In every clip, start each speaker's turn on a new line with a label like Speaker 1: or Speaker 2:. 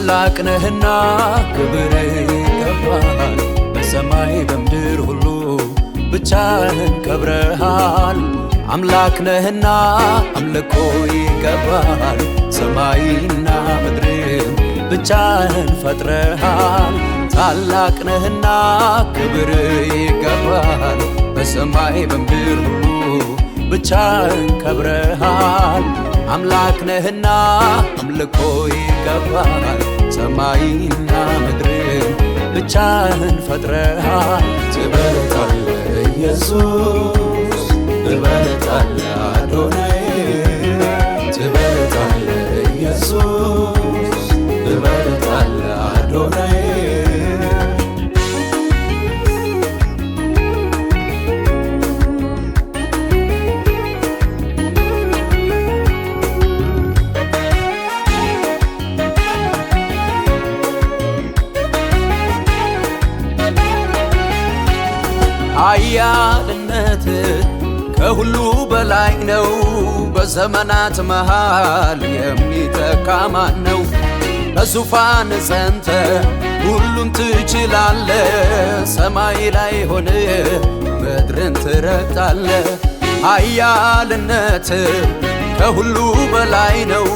Speaker 1: አምላክ ነህና ክብር ይገባል በሰማይ በምድር ሁሉ ብቻህን ከብረሃል አምላክ ነህና አምልኮ ይገባል ሰማይና ምድርን ብቻህን ፈጥረሃል ታላቅ ነህና ክብር ይገባል በሰማይ በምድር ሁሉ ብቻህን ከብረሃል አምላክ ነህና አምልኮ ይገባል ሰማይና ምድርን ብቻህን ፈጥረሃል ትበልጣለህ ኢየሱስ ትበልጣለህ አዶናይ ትበልጣለህ ኢየሱስ ትበልጣለህ አዶናይ ኃያልነት ከሁሉ በላይ ነው በዘመናት መሃል የሚተካ ማን ነው በዙፋን ጸንተ ሁሉን ትችላለህ ሰማይ ላይ ሆነ ምድርን ትረግጣለህ ኃያልነት ከሁሉ በላይ ነው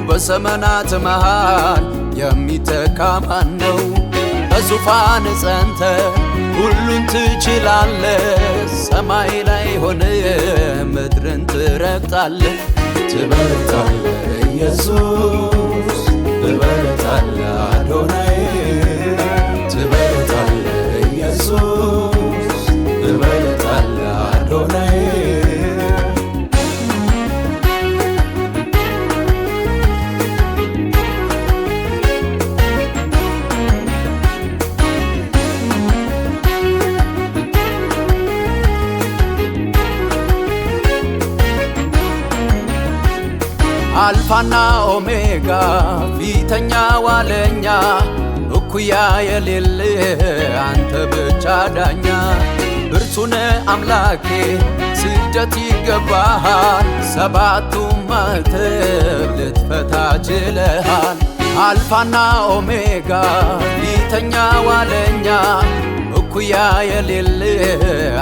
Speaker 1: በዘመናት መሃል የሚተካ ማን ነው በዙፋን ጸንተ ሁሉን ትችላለህ ሰማይ ላይ ሆነ ምድርን ትረግጣለህ ትበልጣለህ ኢየሱስ ትበልጣለህ አዶናይ ትበልጣለህ ኢየሱስ ትበልጣለህ አዶናይ አልፋና ኦሜጋ ፊተኛ ዋለኛ እኩያ የሌለ አንተ ብቻ ዳኛ ብርቱነ አምላኬ ስደት ይገባሃል ሰባቱ ማዕተብ ልትፈታ ችለሃል አልፋና ኦሜጋ ፊተኛ ዋለኛ እኩያ የሌለ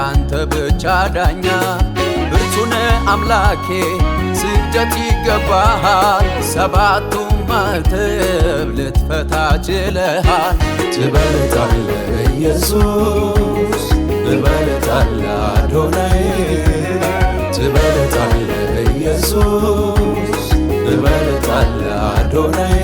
Speaker 1: አንተ ብቻ ዳኛ ብርቱነ አምላኬ ስደት ይገባሃል ሰባቱ ማዕተብ ልትፈታ ችለሃል ትበልጣለህ ኢየሱስ ትበልጣለህ አዶናይ ትበልጣለህ ኢየሱስ ትበልጣለህ አዶናይ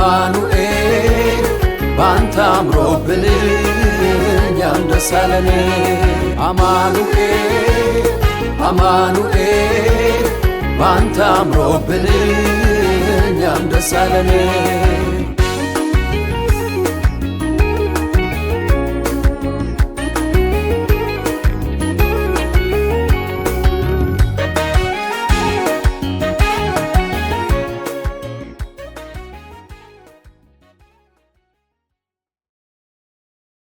Speaker 1: አማኑኤል ባንተ አምሮብን እኛም ደስ አለን አማኑኤል ባንተ አምሮብን እኛም ደስ አለን